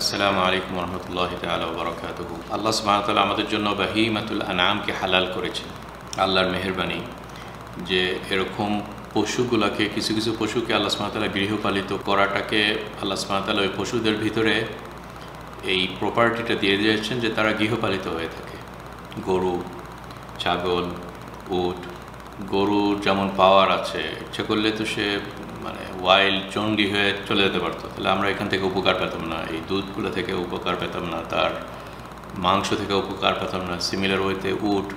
আসসালামু আলাইকুম রহমতুল্লাহি তাআলা ওয়া বারাকাতুহু। আল্লাহ সুবহানাহু ওয়া তাআলা আমাদের জন্য বাহিমাতুল আনআমকে হালাল করেছেন। আল্লাহর মেহেরবানি যে এরকম পশুগুলোকে, কিছু কিছু পশুকে আল্লাহ সুবহানাহু ওয়া তাআলা গৃহপালিত করাটাকে আল্লাহ সুবহানাহু ওয়া তাআলা ওই পশুদের ভিতরে এই প্রপার্টিটা দিয়ে দিয়েছেন যে তারা গৃহপালিত হয়ে থাকে। গরু, ছাগল, উট। গরুর যেমন পাওয়ার আছে, ইচ্ছা করলে তো সে ওয়াইল্ড জঙ্গলি হয়ে চলে যেতে পারতো, তাহলে আমরা এখান থেকে উপকার পেতাম না, এই দুধগুলো থেকে উপকার পেতাম না, তার মাংস থেকে উপকার পেতাম না। সিমিলার ওয়েতে উট,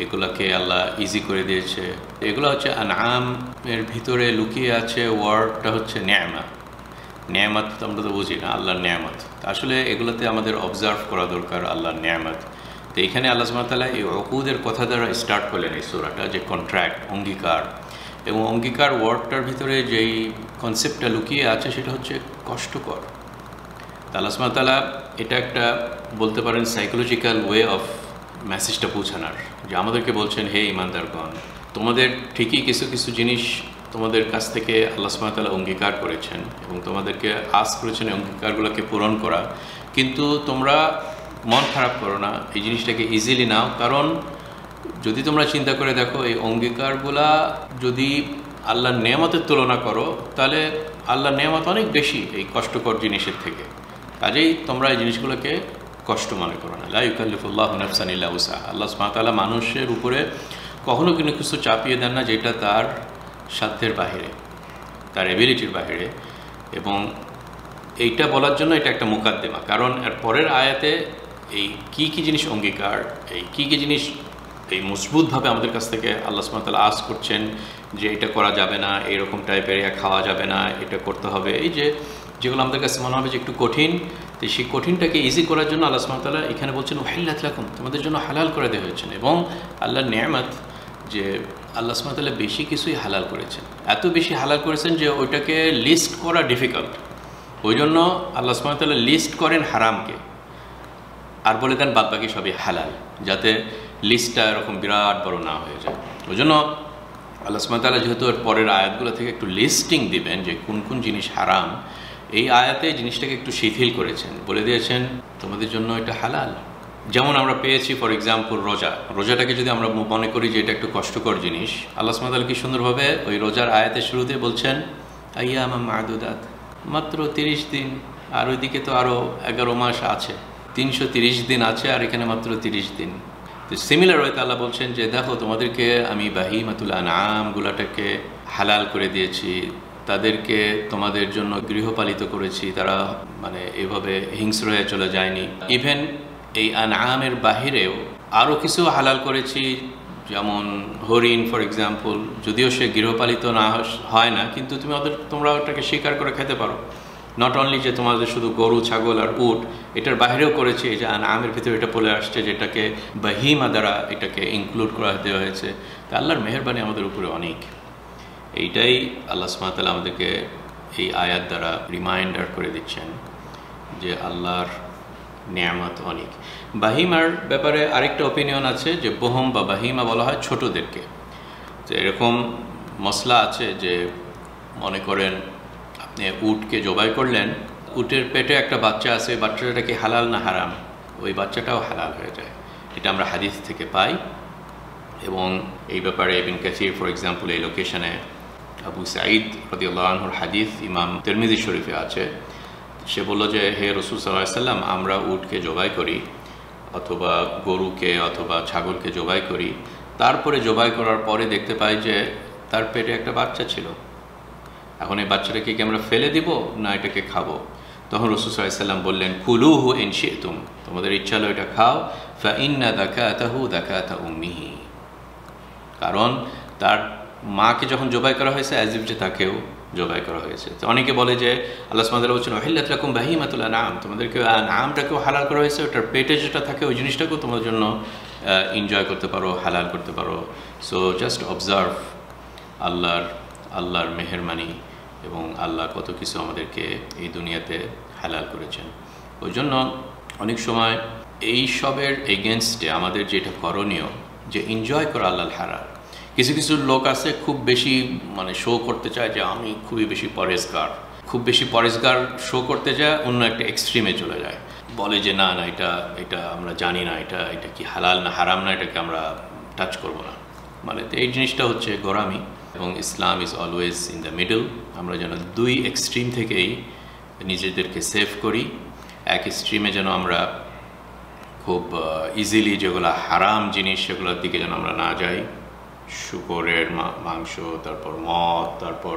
এগুলাকে আল্লাহ ইজি করে দিয়েছে। এগুলো হচ্ছে আনআমের ভিতরে লুকিয়ে আছে ওয়ার্ডটা হচ্ছে নেয়ামত। নেয়ামত আমরা তো বুঝি না, আল্লাহর নেয়ামত। আসলে এগুলোতে আমাদের অবজার্ভ করা দরকার আল্লাহর নেয়ামত। তো এইখানে আল্লাহ সুবহানাহু ওয়া তাআলা এই উকুদের কথা দ্বারা স্টার্ট করলেন এই সূরাটা, যে কন্ট্রাক্ট, অঙ্গীকার। এবং অঙ্গীকার ওয়ার্ডটার ভিতরে যেই কনসেপ্টটা লুকিয়ে আছে সেটা হচ্ছে কষ্টকর। আল্লাহ সুবহানাহু ওয়া তাআলা এটা একটা বলতে পারেন সাইকোলজিক্যাল ওয়ে অফ মেসেজটা পৌঁছানোর, যে আমাদেরকে বলছেন, হে ঈমানদারগণ, তোমাদের ঠিকই কিছু কিছু জিনিস তোমাদের কাছ থেকে আল্লাহ সুবহানাহু ওয়া তাআলা অঙ্গীকার করেছেন এবং তোমাদেরকে আস করেছেন এই অঙ্গীকারগুলোকে পূরণ করা, কিন্তু তোমরা মন খারাপ করো না, এই জিনিসটাকে ইজিলি নাও। কারণ যদি তোমরা চিন্তা করে দেখো, এই অঙ্গীকারগুলা যদি আল্লাহর নেয়ামতের তুলনা করো, তাহলে আল্লাহর নেয়ামত অনেক বেশি এই কষ্টকর জিনিসের থেকে। কাজেই তোমরা এই জিনিসগুলোকে কষ্ট মনে করো না। লা ইউকাল্লিফুল্লাহু নাফসান ইল্লা উসআহা। আল্লাহ সুবহানাহু ওয়া তাআলা মানুষের উপরে কখনো কোনো কিছু চাপিয়ে দেন না যেটা তার সাধ্যের বাহিরে, তার এবিলিটির বাহিরে। এবং এইটা বলার জন্য এটা একটা মুকাদ্দিমা, কারণ এর পরের আয়াতে এই কী জিনিস অঙ্গীকার, এই কী জিনিস এই মজবুতভাবে আমাদের কাছ থেকে আল্লাহ সুবহানাহু ওয়া তাআলা আস করছেন যে এটা করা যাবে না, এইরকম টাইপের খাওয়া যাবে না, এটা করতে হবে, এই যে যেগুলো আমাদের কাছে মনে হবে যে একটু কঠিন, তো সেই কঠিনটাকে ইজি করার জন্য আল্লাহ সুবহানাহু ওয়া তাআলা এখানে বলছেন উহিল্লাত লাকুম, তোমাদের জন্য হালাল করে দেওয়া হয়েছেন। এবং আল্লাহর নেয়ামত যে আল্লাহ সুবহানাহু ওয়া তাআলা বেশি কিছুই হালাল করেছেন, এত বেশি হালাল করেছেন যে ওইটাকে লিস্ট করা ডিফিকাল্ট। ওই জন্য আল্লাহ সুবহানাহু ওয়া তাআলা লিস্ট করেন হারামকে, আর বলে দেন বাদবাকি সবই হালাল, যাতে লিস্টটা এরকম বিরাট বড় না হয়ে যায়। ওই জন্য আল্লাহ সুবহানাহু ওয়া তাআলা যেহেতু এর পরের আয়াতগুলো থেকে একটু লিস্টিং দিবেন যে কোন কোন জিনিস হারাম, এই আয়াতে জিনিসটাকে একটু শিথিল করেছেন, বলে দিয়েছেন তোমাদের জন্য এটা হালাল। যেমন আমরা পেয়েছি ফর এক্সাম্পল রোজাটাকে যদি আমরা মনে করি যে এটা একটু কষ্টকর জিনিস, আল্লাহ সুবহানাহু ওয়া তাআলা কি সুন্দরভাবে ওই রোজার আয়াতের শুরুতে বলছেন আইয়ামান মা'দুদাত, মাত্র 30 দিন, আর ওইদিকে তো আরও 11 মাস আছে, 330 দিন আছে, আর এখানে মাত্র 30 দিন। তো সিমিলার ওয়েতে আল্লাহ বলছেন যে দেখো, তোমাদেরকে আমি বাহিমাতুল আনআমগুলোটাকে হালাল করে দিয়েছি, তাদেরকে তোমাদের জন্য গৃহপালিত করেছি, তারা এভাবে হিংস্র হয়ে চলে যায়নি। ইভেন এই আনআমের বাহিরেও আরও কিছু হালাল করেছি, যেমন হরিণ ফর এক্সাম্পল, যদিও সে গৃহপালিত না হয় না, কিন্তু তোমরা ওটাকে শিকার করে খেতে পারো। নট অনলি যে তোমাদের শুধু গরু, ছাগল আর উট, এটার বাহিরেও করেছি, এই যে আনআমের ভিতরে এটা বলে আসছে যেটাকে বাহিমা দ্বারা এটাকে ইনক্লুড করা দেওয়া হয়েছে। তা আল্লাহর মেহেরবানি আমাদের উপরে অনেক। এইটাই আল্লাহ সুবহানাহু ওয়া তাআলা আমাদেরকে এই আয়াত দ্বারা রিমাইন্ডার করে দিচ্ছেন যে আল্লাহর নেয়ামত অনেক। বাহিমার ব্যাপারে আরেকটা অপিনিয়ন আছে যে বহম বা বাহিমা বলা হয় ছোটদেরকে। তো এরকম মশলা আছে যে মনে করেন আপনি উটকে জবাই করলেন, উটের পেটে একটা বাচ্চা আছে, বাচ্চাটা কি হালাল না হারাম? ওই বাচ্চাটাও হালাল হয়ে যায়। এটা আমরা হাদিস থেকে পাই। এবং এই ব্যাপারে ইবনে কাসির ফর এক্সাম্পল এই লোকেশনে আবু সাঈদ রাদিয়াল্লাহু আনহুর হাদিস ইমাম তিরমিজি শরীফে আছে। সে বলল যে হে রাসূল সাল্লাল্লাহু আলাইহি ওয়াসাল্লাম, আমরা উটকে জবাই করি অথবা গরুকে অথবা ছাগলকে জবাই করি, তারপরে জবাই করার পরে দেখতে পাই যে তার পেটে একটা বাচ্চা ছিল। এখন এই বাচ্চাটাকে কি আমরা ফেলে দিব না এটাকে খাবো? তখন রাসূল সাল্লাল্লাহু আলাইহি ওয়াসাল্লাম বললেন, কুলুহু ইন শি'তুম, তোমাদের ইচ্ছা হলো এটা খাও, ফা ইন্না যাকাতাহু যাকাতা উম্মিহি, কারণ তার মাকে যখন জবাই করা হয়েছে অ্যাজ ইফ যে তাকেও জবাই করা হয়েছে। তো অনেকে বলে যে আল্লাহ সুবহানাহু ওয়া তাআলা বলছেন উহিল্লাত লাকুম বাহিমাতুল আনআম, তোমাদেরকে আনআমটাকেও হালাল করা হয়েছে, ওটার পেটে যেটা থাকে ওই জিনিসটাকেও তোমাদের জন্য এনজয় করতে পারো, হালাল করতে পারো। সো জাস্ট অবজার্ভ আল্লাহর মেহেরবানি এবং আল্লাহ কত কিছু আমাদেরকে এই দুনিয়াতে হালাল করেছেন। ওই জন্য অনেক সময় এই সবের এগেনস্টে আমাদের যেটা করণীয়, যে এনজয় করা আল্লাহর হালাল। কিছু কিছু লোক আছে খুব বেশি শো করতে চায় যে আমি খুবই বেশি পরেজগার, খুব বেশি পরেশগার শো করতে যায়, অন্য একটা এক্সট্রিমে চলে যায়, বলে যে না না এটা এটা আমরা জানি না, এটা এটা কি হালাল না হারাম না, এটাকে আমরা টাচ করব না। মানে এই জিনিসটা হচ্ছে গোরামি। এবং Islam is always in the middle. আমরা যেন দুই এক্সট্রিম থেকেই নিজেদেরকে সেভ করি। এক এক্সট্রিমে যেন আমরা খুব ইজিলি যেগুলো হারাম জিনিস সেগুলোর দিকে যেন আমরা না যাই, শুকরের মাংস, তারপর মদ, তারপর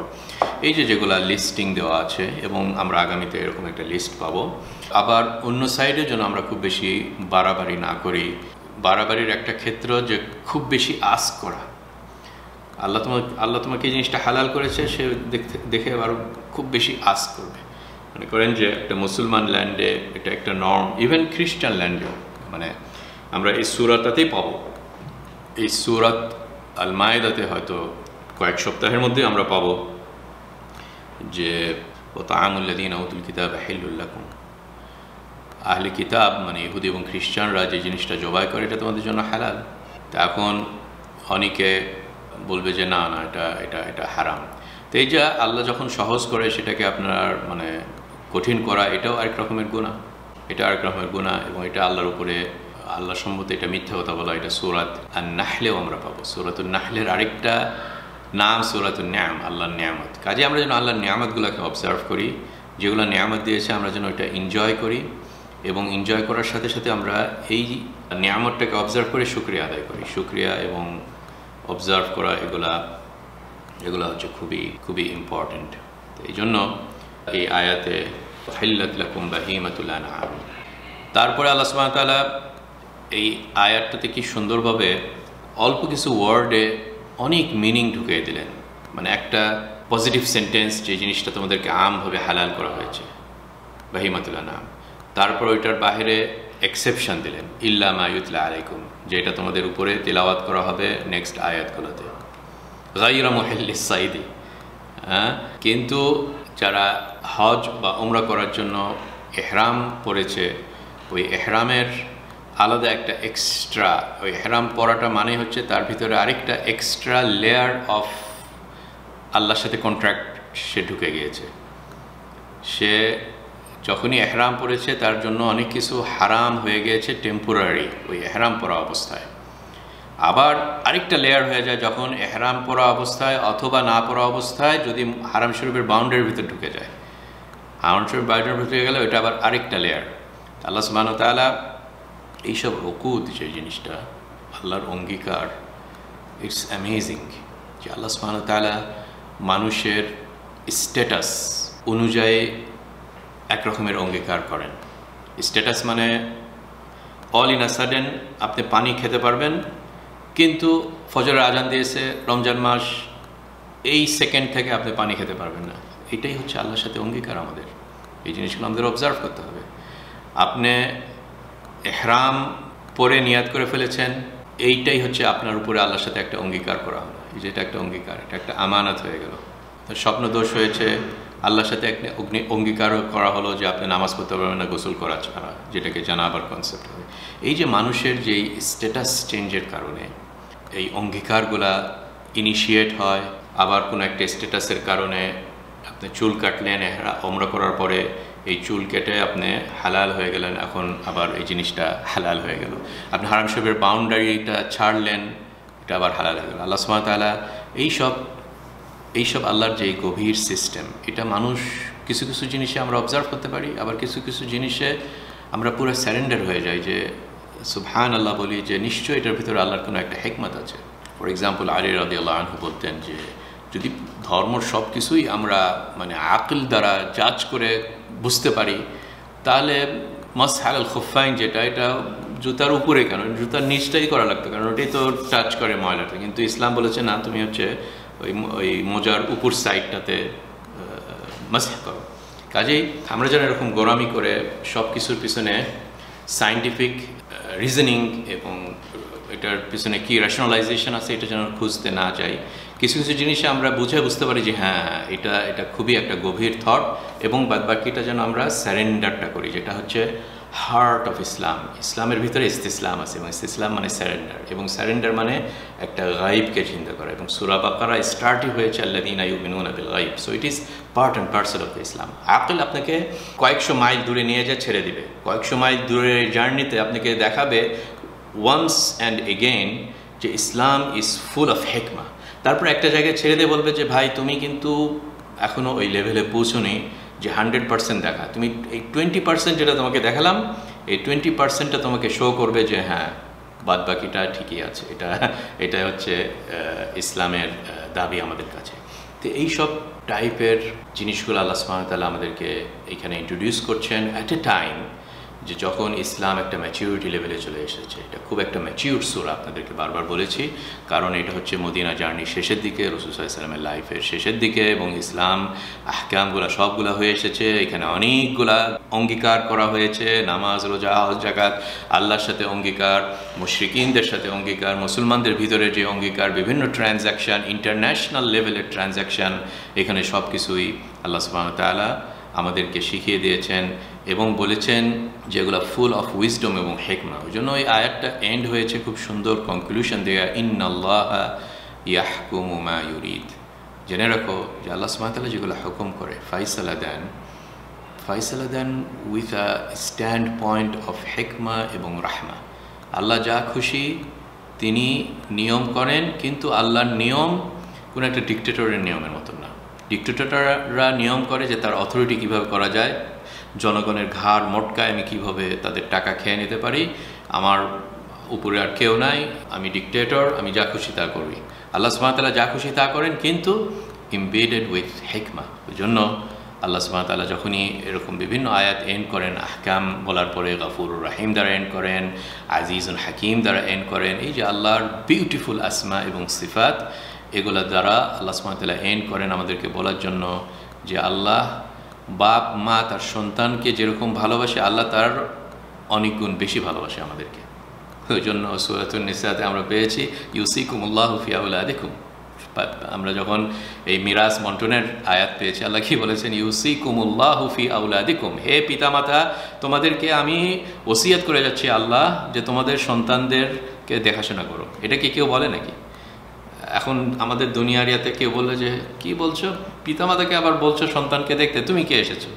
এই যেগুলো লিস্টিং দেওয়া আছে, এবং আমরা আগামীতে এরকম একটা লিস্ট পাবো। আবার অন্য সাইডে যেন আমরা খুব বেশি বাড়াবাড়ি না করি। বাড়াবাড়ির একটা ক্ষেত্র যে খুব বেশি আস্ক করা, আল্লাহ তোমাকে এই জিনিসটা হালাল করেছে, সে দেখে আবার খুব বেশি আস্ক করবে। মনে করেন যে একটা মুসলমান ল্যান্ডে এটা একটা নর্ম, ইভেন খ্রিস্টান ল্যান্ডেও, মানে আমরা এই সূরাটাতেই পাবো। এই সূরাত আল মায়েদাতে হয়তো কয়েক সপ্তাহের মধ্যে আমরা পাবো যে তা'আমুল্লাযীনা উতুল কিতাব হিল্লুল লাকুম, আহলে কিতাব মানে ইহুদি এবং খ্রিস্টানরা যে জিনিসটা জবাই করে এটা তোমাদের জন্য হালাল। তা এখন অনেকে বলবে যে না না এটা এটা এটা হারাম। তো এই যে আল্লাহ যখন সহজ করে সেটাকে আপনার মানে কঠিন করা, এটাও আরেক রকমের গুনাহ, এটা আরেক রকমের গুনাহ। এবং এটা আল্লাহর উপরে, আল্লাহ সম্মত এটা মিথ্যা কথা বলা। এটা সূরাত আন-নাহলেও আমরা পাবো। সূরাতুন নাহলের আরেকটা নাম সূরাতুন নি'আম, আল্লাহর নিয়ামত। কাজে আমরা যেন আল্লাহর নিয়ামতগুলোকে অবজার্ভ করি, যেগুলো নিয়ামত দিয়েছে আমরা যেন এটা এনজয় করি, এবং এনজয় করার সাথে সাথে আমরা এই নিয়ামতটাকে অবজার্ভ করে শুকরিয়া আদায় করি। শুকরিয়া এবং অবজার্ভ করা এগুলা হচ্ছে খুবই খুবই ইম্পর্ট্যান্ট। এই জন্য এই আয়াতে হিল্লাত লাকুম বাহিমাতুল আনআম। তারপরে আল্লাহ সুবহানাহু ওয়া তাআলা এই আয়াতটাতে কি সুন্দরভাবে অল্প কিছু ওয়ার্ডে অনেক মিনিং ঢুকিয়ে দিলেন। মানে একটা পজিটিভ সেন্টেন্স, যে জিনিসটা তোমাদেরকে আমভাবে হালাল করা হয়েছে, বাহিমাতুল আনআম, তারপর ওইটার বাইরে এক্সেপশন দিলেন, ইল্লা মা ইউতলা আলাইকুম, যেটা তোমাদের উপরে তিলাওয়াত করা হবে নেক্সট আয়াতগুলোতে, গায়রা মুহিল্লিস সাইদি। কিন্তু যারা হজ বা উমরা করার জন্য ইহরাম পরেছে, ওই ইহরামের আলাদা একটা এক্সট্রা, ওই ইহরাম পরাটা মানে হচ্ছে তার ভিতরে আরেকটা এক্সট্রা লেয়ার অফ আল্লাহর সাথে কন্ট্রাক্ট সে ঢুকে গিয়েছে। সে যখনই ইহরাম পরেছে তার জন্য অনেক কিছু হারাম হয়ে গিয়েছে টেম্পোরারি ওই ইহরাম পরা অবস্থায়। আবার আরেকটা লেয়ার হয়ে যায় যখন ইহরাম পরা অবস্থায় অথবা না পরা অবস্থায় যদি হারাম শরীফের বাউন্ডারির ভিতর ঢুকে যায়। হারাম শরীফ বাউন্ডারির ভিতরে গেলে ওইটা আবার আরেকটা লেয়ার। আল্লাহ সুবহানাহু ওয়া তাআলা এইসব উকুদ, যে জিনিসটা আল্লাহর অঙ্গীকার, ইটস অ্যামেজিং যে আল্লাহ সুবহানাহু ওয়া তাআলা মানুষের স্ট্যাটাস অনুযায়ী এক রকমের অঙ্গীকার করেন। স্ট্যাটাস মানে অল ইন আ সাডেন আপনি পানি খেতে পারবেন, কিন্তু ফজরের আজান দিয়েছে রমজান মাস, এই সেকেন্ড থেকে আপনি পানি খেতে পারবেন না। এটাই হচ্ছে আল্লাহর সাথে অঙ্গীকার আমাদের। এই জিনিসগুলো আমাদের অবজার্ভ করতে হবে। আপনি ইহরাম পরে নিয়াত করে ফেলেছেন, এইটাই হচ্ছে আপনার উপরে আল্লাহর সাথে একটা অঙ্গীকার করা হলো। এই যেটা একটা অঙ্গীকার, এটা একটা আমানত হয়ে গেল। স্বপ্ন দোষ হয়েছে, আল্লাহর সাথে একটা অঙ্গীকারও করা হলো যে আপনি নামাজ পড়তে পারবেন না গোসল করা ছাড়া, যেটাকে জানাবার কনসেপ্ট হবে। এই যে মানুষের যেই স্ট্যাটাস চেঞ্জের কারণে এই অঙ্গীকারগুলা ইনিশিয়েট হয়। আবার কোনো একটা স্ট্যাটাসের কারণে আপনি চুল কাটলেন ওমরা করার পরে, এই চুল কেটে আপনি হালাল হয়ে গেলেন, এখন আবার এই জিনিসটা হালাল হয়ে গেল। আপনি হারাম শরীফের বাউন্ডারিটা ছাড়লেন, এটা আবার হালাল হয়ে গেল। আল্লাহ সুবহানাহু ওয়া তাআলা এইসব আল্লাহর যে গভীর সিস্টেম, এটা মানুষ কিছু কিছু জিনিসে আমরা অবজার্ভ করতে পারি, আবার কিছু কিছু জিনিসে আমরা পুরো স্যারেন্ডার হয়ে যাই, যে সুবহান আল্লাহ বলি যে নিশ্চয়ই এটার ভিতরে আল্লাহর কোনো একটা হিকমত আছে। ফর এক্সাম্পল আলী রাদিয়াল্লাহু আনহু বলতেন যে যদি ধর্মর সব কিছুই আমরা মানে আকল দ্বারা জাজ করে বুঝতে পারি, তাহলে মাসহাল আল খুফাইন যেটা, এটা জুতার উপরে কেন, জুতার নিচটাই করা লাগতো, কারণ ওটাই তো টাচ করে ময়লাটা। কিন্তু ইসলাম বলেছে না, তুমি হচ্ছে ওই মোজার উপর সাইডটাতে মাসহ করো। কাজেই আমরা যেন এরকম গোরামি করে সব কিছুর পিছনে সায়েন্টিফিক রিজনিং এবং এটার পিছনে কি রেশনালাইজেশন আছে এটা যেন খুঁজতে না যাই। কিছু কিছু জিনিসে আমরা বুঝতে পারি যে হ্যাঁ এটা খুবই একটা গভীর থট, এবং বাদবাকিটা যেন আমরা স্যারেন্ডারটা করি, যেটা হচ্ছে হার্ট অফ ইসলাম। ইসলামের ভিতরে ইস্তিসলাম আছে, এবং ইস্তিসলাম মানে স্যারেন্ডার, এবং স্যারেন্ডার মানে একটা গাইবকে চিন্তা করা। এবং সূরা বাকারা স্টার্টই হয়েছে আল্লাযীনা ইউমিনুনা বিল গাইব, so it is part and parcel of the Islam. আকল আপনাকে কয়েকশো মাইল দূরে নিয়ে যা ছেড়ে দিবে, কয়েকশো মাইল দূরের জার্নিতে আপনাকে দেখাবে ওয়ান্স অ্যান্ড এগেইন যে ইসলাম ইজ ফুল অফ হিকমা। তারপর একটা জায়গায় ছেড়ে দিয়ে বলবে যে ভাই তুমি কিন্তু এখনও ওই লেভেলে পৌঁছনি যে 100% দেখা, তুমি এই 20% যেটা তোমাকে দেখালাম, এই 20%টা তোমাকে শো করবে যে হ্যাঁ বাদ বাকিটা ঠিকই আছে। এটা হচ্ছে ইসলামের দাবি আমাদের কাছে। তো এইসব টাইপের জিনিসগুলো আল্লাহ সুবহানাহু ওয়া তাআলা আমাদেরকে এখানে ইন্ট্রোডিউস করছেন অ্যাট এ টাইম যে যখন ইসলাম একটা ম্যাচিউরিটি লেভেলে চলে এসেছে। এটা খুব একটা ম্যাচিউর সূরা, আপনাদেরকে বারবার বলেছি, কারণ এটা হচ্ছে মদিনা জার্নির শেষের দিকে, রাসূল সাল্লাল্লাহু আলাইহি ওয়াসাল্লামের লাইফের শেষের দিকে, এবং ইসলাম আহকামগুলো সবগুলা হয়ে এসেছে। এখানে অনেকগুলা অঙ্গীকার করা হয়েছে, নামাজ, রোজা, হজ, যাকাত, আল্লাহর সাথে অঙ্গীকার, মুশরিকিনদের সাথে অঙ্গীকার, মুসলমানদের ভিতরে যে অঙ্গীকার, বিভিন্ন ট্রানজ্যাকশান, ইন্টারন্যাশনাল লেভেলের ট্রানজ্যাকশান, এখানে সব কিছুই আল্লাহ সুবহানাহু ওয়া তাআলা আমাদেরকে শিখিয়ে দিয়েছেন এবং বলেছেন যেগুলো ফুল অফ উইজডম এবং হিকমা। ওই জন্য ওই আয়াতটা এন্ড হয়েছে খুব সুন্দর কনক্লুশন দেয়া, ইন্নাল্লাহা ইয়াহকুমু মা ইউরিদ। জেনে রাখো যে আল্লাহ সুবহানাহু ওয়া তাআলা যেগুলো হুকুম করে, ফাইসালা দেন with a stand point of হিকমা এবং রাহমা। আল্লাহ যা খুশি তিনি নিয়ম করেন, কিন্তু আল্লাহর নিয়ম কোনো একটা ডিক্টেটরের নিয়মের মতো না। ডিক্টেটররা নিয়ম করে যে তার অথরিটি কীভাবে করা যায়, জনগণের ঘাড় মোটকায় আমি কীভাবে তাদের টাকা খেয়ে নিতে পারি, আমার উপরে আর কেউ নাই, আমি ডিক্টেটর, আমি যা খুশি তা করি। আল্লাহ সুবহানাহু ওয়া তাআলা যা খুশি তা করেন, কিন্তু ইমবেডেড উইথ হিকমা। ওই জন্য আল্লাহ সুবহানাহু ওয়া তাআলা যখনই এরকম বিভিন্ন আয়াত এন্ড করেন, আহকাম বলার পরে গফুরুর রাহিম দ্বারা এন্ড করেন, আজিজুন হাকিম দ্বারা এন্ড করেন, এই যে আল্লাহর বিউটিফুল আসমা এবং সিফাত, এগুলোর দ্বারা আল্লাহ সুবহানাহু ওয়া তাআলা এন্ড করেন আমাদেরকে বলার জন্য যে আল্লাহ বাপ মা তার সন্তানকে যেরকম ভালোবাসে, আল্লাহ তার অনেক গুণ বেশি ভালোবাসে আমাদেরকে। ওই জন্য সূরাতুন নিসাতে আমরা পেয়েছি ইউসিকুমুল্লাহু ফি আওলাদিকুম। আমরা যখন এই মিরাস বন্টনের আয়াত পেয়েছি, আল্লাহ কি বলেছেন, ইউসিকুমুল্লাহু ফি আওলাদিকুম, হে পিতামাতা তোমাদেরকে আমি ওসিয়ত করে যাচ্ছি আল্লাহ যে তোমাদের সন্তানদেরকে দেখাশোনা করো। এটা কি কেউ বলে নাকি? এখন আমাদের দুনিয়ারিয়াতে কেউ বললে যে কি বলছো, পিতামাতাকে আবার বলছো সন্তানকে দেখতে, তুমি কে এসেছো?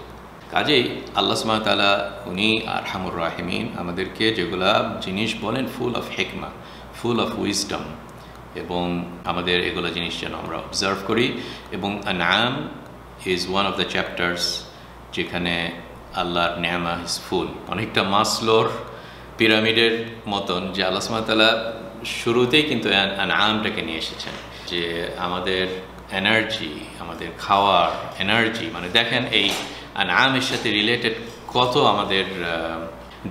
কাজেই আল্লাহ সুবহানাহু ওয়া তাআলা উনি আরহামুর রাহিমিন, আমাদেরকে যেগুলা জিনিস বলেন ফুল অফ হিকমা, ফুল অফ উইজডম, এবং আমাদের এগুলো জিনিস যেন আমরা অবজার্ভ করি। এবং আনআম is one of the chapters যেখানে আল্লাহর নেয়ামা ইজ ফুল, অনেকটা মাসলোর পিরামিডের মতন, যে আল্লাহ সুবহানাহু ওয়া তাআলা শুরুতেই কিন্তু আনআমটাকে নিয়ে এসেছেন, যে আমাদের এনার্জি, আমাদের খাওয়ার এনার্জি, মানে দেখেন এই আনআমের সাথে রিলেটেড কত আমাদের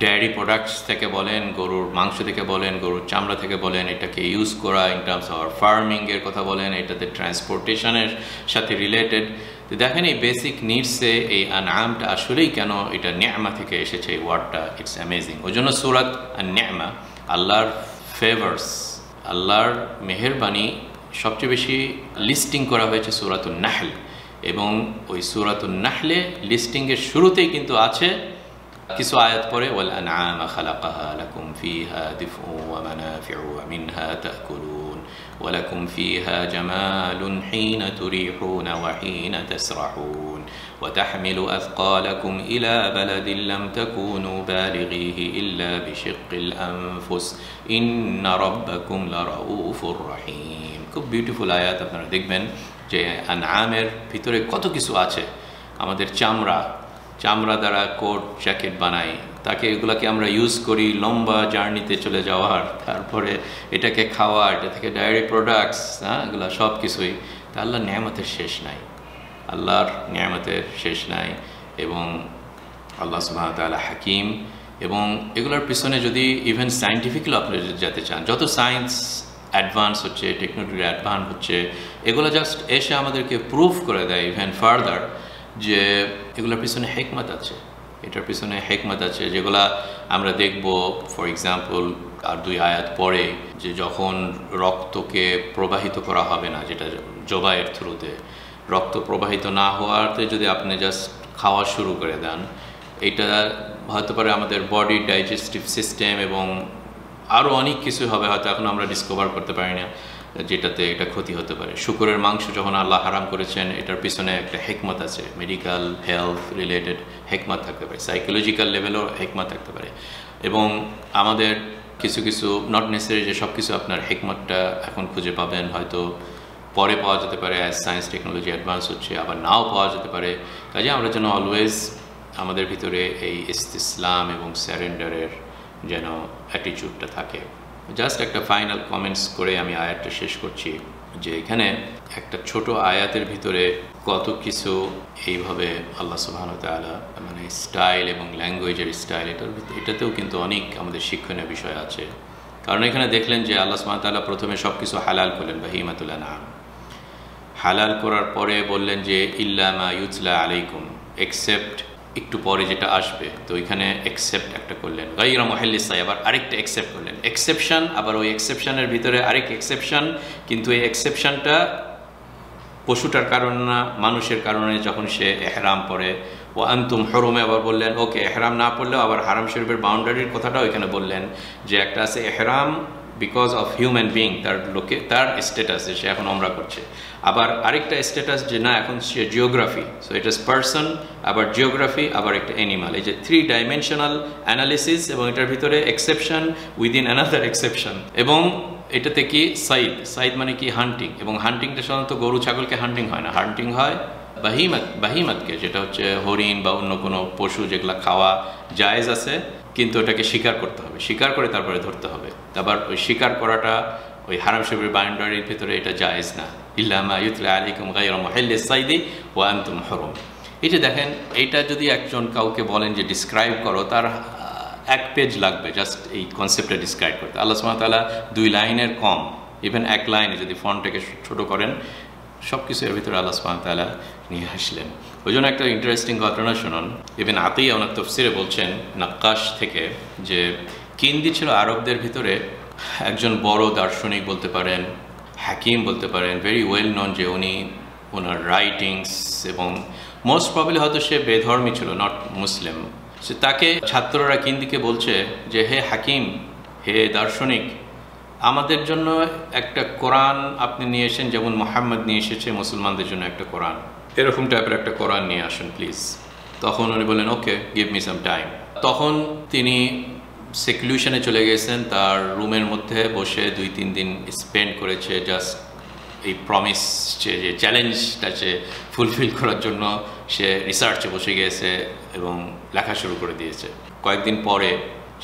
ডেয়ারি প্রোডাক্টস থেকে বলেন, গরুর মাংস থেকে বলেন, গরুর চামড়া থেকে বলেন, এটাকে ইউজ করা ইন টার্মস অফ ফার্মিংয়ের কথা বলেন, এটাতে ট্রান্সপোর্টেশনের সাথে রিলেটেড। তো দেখেন এই বেসিক নিডসে এই আনআমটা আসলেই কেন এটা নিয়ামা থেকে এসেছে, এই ওয়ার্ডটা, ইটস অ্যামেজিং। ওই জন্য সূরাত আন-নি'মা, আল্লাহর ফেভার্স, আল্লাহর মেহেরবানি সবচেয়ে বেশি লিস্টিং করা হয়েছে সূরাতুন নাহল, এবং ওই সূরাতুন নাহলে লিস্টিংয়ের শুরুতেই কিন্তু আছে কিছু আয়াত পরে, ওয়াল আনআমা খালাকাহা লাকুম ফিহা দিফউ ওয়া মানাফিউ ওয়া মিনহা তাকুলুন ওয়া লাকুম ফিহা জামালুন হিনা তুরিহুনা ওয়া হিনা তাসরাহুন ওয়া তাহমিলু আথকালাকুম ইলা বালাদিন লাম তাকুনু বালিগিহি ইল্লা বিশিক্কিল আনফুস ইন্না রাব্বাকুম লারাউফুর রহিম। খুব বিউটিফুল আয়াত, আপনারা দেখবেন যে আনআমের ভিতরে কত কিছু আছে। আমাদের চামড়া দ্বারা কোট জ্যাকেট বানাই, তাকে এগুলোকে আমরা ইউজ করি লম্বা জার্নিতে চলে যাওয়ার, তারপরে এটাকে খাওয়া, এটা থেকে ডায়েরি প্রোডাক্টস, এগুলো সব কিছুই। তা আল্লাহর নিয়ামতের শেষ নাই, আল্লাহর নিয়ামতের শেষ নাই। এবং আল্লাহ সুবহানাহু ওয়া তাআলা হাকিম, এবং এগুলোর পিছনে যদি ইভেন সায়েন্টিফিক্যালি আপনি যেতে চান, যত সায়েন্স অ্যাডভান্স হচ্ছে, টেকনোলজি অ্যাডভান্স হচ্ছে, এগুলো জাস্ট এসে আমাদেরকে প্রুভ করে দেয় ইভেন ফার্দার যে এগুলোর পিছনে হিকমত আছে, এটার পিছনে হিকমত আছে, যেগুলা আমরা দেখব। ফর এক্সাম্পল আর দুই আয়াত পরে, যে যখন রক্তকে প্রবাহিত করা হবে না, যেটা জবাইয়ের থ্রুতে, রক্ত প্রবাহিত না হওয়াতে যদি আপনি জাস্ট খাওয়া শুরু করে দেন, এটা হতে পারে আমাদের বডি ডাইজেস্টিভ সিস্টেম এবং আরও অনেক কিছু হবে হয়তো এখন আমরা ডিসকভার করতে পারি না, যেটাতে এটা ক্ষতি হতে পারে। শূকরের মাংস যখন আল্লাহ হারাম করেছেন, এটার পিছনে একটা হেকমত আছে, মেডিকেল হেলথ রিলেটেড হেকমত থাকতে পারে, সাইকোলজিক্যাল লেভেলও হেকমত থাকতে পারে। এবং আমাদের কিছু কিছু নট নেসেসারি যে সব কিছু আপনার হেকমতটা এখন খুঁজে পাবেন, হয়তো পরে পাওয়া যেতে পারে অ্যাজ সায়েন্স টেকনোলজি অ্যাডভান্স হচ্ছে, আবার নাও পাওয়া যেতে পারে। কাজে আমরা যেন অলওয়েজ আমাদের ভিতরে এই ইসতিসলাম এবং স্যারেন্ডারের যেন অ্যাটিটিউডটা থাকে। জাস্ট একটা ফাইনাল কমেন্টস করে আমি আয়াতটা শেষ করছি, যে এখানে একটা ছোট আয়াতের ভিতরে কত কিছু এইভাবে আল্লাহ সুবহানাহু ওয়া তাআলা মানে স্টাইল এবং ল্যাঙ্গুয়েজের স্টাইল, এটাতেও কিন্তু অনেক আমাদের শিক্ষণীয় বিষয় আছে। কারণ এখানে দেখলেন যে আল্লাহ সুবহানাহু ওয়া তাআলা প্রথমে সব কিছু হালাল করলেন, বাহিমাতুল আনআম হালাল করার পরে বললেন যে ইল্লা মা ইউতলা আলাইকুম, এক্সেপ্ট একটু পরে যেটা আসবে। তো এখানে এক্সেপ্ট একটা করলেন, গায়রা মুহাল্লিস সাই, আবার আরেকটা এক্সেপ্ট করলেন, এক্সেপশন, আবার ওই এক্সেপশনের ভিতরে আরেক এক্সেপশন, কিন্তু এই এক্সেপশনটা পশুটার কারণে না, মানুষের কারণে। যখন সে এহরাম পরে, ও আনতুম হরমে আবার বললেন ওকে এহরাম না পড়লেও আবার হারাম শরীফের বাউন্ডারির কথাটাও এখানে বললেন, যে একটা আছে এহরাম বিকজ অফ হিউম্যান বিং, তার স্ট্যাটাসে সে এখন ওমরা করছে, আবার আরেকটা স্ট্যাটাস যে না এখন সে geography, so it is person, আবার জিওগ্রাফি, আবার একটা অ্যানিমাল। এই যে 3 ডাইমেনশনাল অ্যানালিসিস, এবং এটার ভিতরে এক্সেপশন উইদিন অ্যানাদার এক্সেপশন। এবং এটাতে কি সাইদ মানে কি হান্টিং, এবং হান্টিংটা সাধারণত গরু ছাগলকে হান্টিং হয় না, হান্টিং হয় বাহিমাতকে, যেটা হচ্ছে হরিণ বা অন্য কোনো পশু যেগুলো খাওয়া জায়েজ আছে, কিন্তু ওটাকে শিকার করতে হবে, শিকার করে তারপরে ধরতে হবে। আবার ওই শিকার করাটা ওই হারাম শরীফের বাউন্ডারির ভিতরে এটা জায়েজ না, ইল্লা মা ইউতলা আলাইকুম গায়রা মুহাল্লিস সাইদি ওয়া আনতুম হুরুম। এই যে দেখেন, এইটা যদি একজন কাউকে বলেন যে ডিসক্রাইব করো, তার 1 পেজ লাগবে জাস্ট এই কনসেপ্টটা ডিসক্রাইব করতে। আল্লাহ সুবহানাহু ওয়া তাআলা 2 লাইনের কম, ইভেন 1 লাইনে যদি ফন্টটাকে ছোট করেন, সব কিছু এর ভিতরে আল্লাহ সুবহানাহু ওয়া তাআলা নিয়ে আসলেন। ওই জন্য একটা ইন্টারেস্টিং ঘটনা শুনুন। ইবনে আতিয়া ওনার তাফসিরে বলছেন নাক্কাশ থেকে, যে কিন্দি ছিল আরবদের ভিতরে একজন বড় দার্শনিক বলতে পারেন, হাকিম বলতে পারেন, ভেরি ওয়েল নন, যে উনি ওনার রাইটিংস, এবং মোস্ট প্রবাবলি হয়তো সে বেধর্মী ছিল, নট মুসলিম। সে তাকে ছাত্ররা কিন্দিকে বলছে যে হে হাকিম, হে দার্শনিক, আমাদের জন্য একটা কোরআন আপনি নিয়ে এসেন, যেমন মুহাম্মদ নিয়ে এসেছে মুসলমানদের জন্য একটা কোরআন, এরকম টাইপের একটা কোরআন নিয়ে আসুন প্লিজ। তখন উনি বললেন ওকে, গিভ মি সাম টাইম। তখন তিনি সেক্লুশনে চলে গেছেন, তার রুমের মধ্যে বসে 2-3 দিন স্পেন্ড করেছে জাস্ট এই প্রমিস, যে চ্যালেঞ্জটা সে ফুলফিল করার জন্য সে রিসার্চে বসে গিয়েছে এবং লেখা শুরু করে দিয়েছে। কয়েকদিন পরে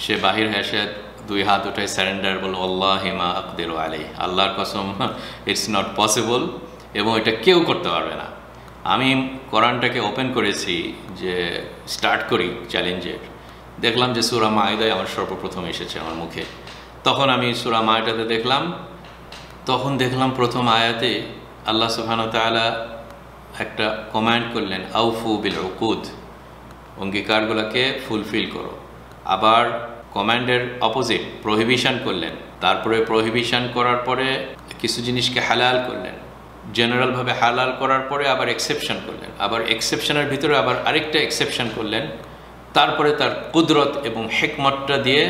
সে বাহির হয়ে এসে 2 হাত উঠায় স্যারেন্ডার, বলল আল্লাহি মা আকদিরু আলাইহি, আল্লাহর কসম ইটস নট পসিবল, এবং এটা কেউ করতে পারবে না। আমি কোরআনটাকে ওপেন করেছি যে স্টার্ট করি চ্যালেঞ্জের, দেখলাম যে সূরা মাইদায় আমার সর্বপ্রথম এসেছে আমার মুখে। তখন আমি সূরা মাইদাতে দেখলাম প্রথম আয়াতে আল্লাহ সুবহানাহু ওয়া তাআলা একটা কমান্ড করলেন, আউফু বিল উকুদ, অঙ্গীকারগুলোকে ফুলফিল করো। আবার কমান্ডের অপোজিট প্রহিবিশন করলেন, তারপরে প্রহিবিশন করার পরে কিছু জিনিসকে হালাল করলেন, জেনারেলভাবে হালাল করার পরে আবার এক্সেপশন করলেন, আবার এক্সেপশনের ভিতরে আবার আরেকটা এক্সেপশন করলেন, তারপরে তার কুদরত এবং হিকমতটা দিয়ে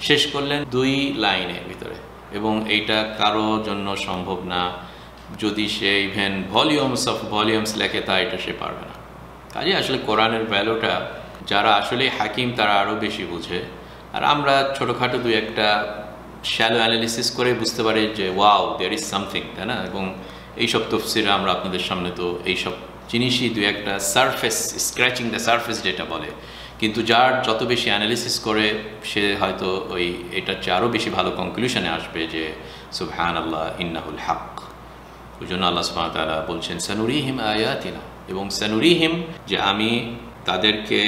শেষ করলেন 2 লাইনের ভিতরে। এবং এইটা কারো জন্য সম্ভব না, যদি সে ইভেন ভলিউমস লেখে তা এটা সে পারবে না। কাজে আসলে কোরআনের ভ্যালুটা যারা আসলে হাকিম তারা আরও বেশি বুঝে, আর আমরা ছোটোখাটো 2-1টা শ্যালো অ্যানালিসিস করে বুঝতে পারি যে ওয়াও দেয়ার ইজ সামথিং, তাই না? এবং এইসব তফসিরে আমরা আপনাদের সামনে তো এইসব জিনিসই 2-1টা সারফেস, স্ক্র্যাচিং দ্য সারফেস যেটা বলে, কিন্তু যার যত বেশি অ্যানালিসিস করে সে হয়তো ওই এটার চেয়ে আরও বেশি ভালো কনক্লুশনে আসবে যে সুবহানাল্লাহ ইন্নাহুল হক। ওই জন্য আল্লাহ সুবহানাহু ওয়া তাআলা বলছেন সানুরিহিম আয়াতিনা, এবং সানুরিহিম যে আমি তাদেরকে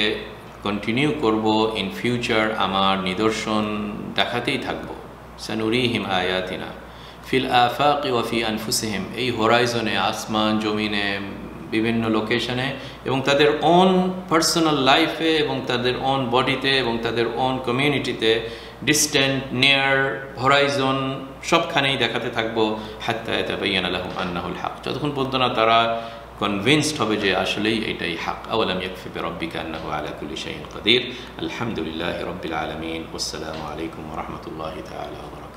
কন্টিনিউ করব, ইন ফিউচার আমার নিদর্শন দেখাতেই থাকবো। সানুরিহিম আয়াতিনা ফিল আফাকি ওয়া ফি আনফুসিহিম, এই হোরাইজনে, আসমান জমিনে, বিভিন্ন লোকেশনে, এবং তাদের ওন পার্সোনাল লাইফে, এবং তাদের ওন বডিতে, এবং তাদের ওন কমিউনিটিতে, ডিস্ট্যান্ট, নিয়ার, হোরাইজন সবখানেই দেখাতে থাকবো, হাত্তা ইয়াতাবায়্যানা লাহুম আন্নাহুল হক, যতক্ষণ পর্যন্ত না তারা কনভিন্সড হবে যে আসলেই এটাই হক। আওয়ালাম ইয়াকফি বিরাব্বিকা আন্নাহু আলা কুল্লি শাইইন কাদির। আলহামদুলিল্লাহি রাব্বিল আলামিন। ওয়াসসালামু আলাইকুম ওয়া রাহমাতুল্লাহি তাআলা ওয়া বারাকাতুহু।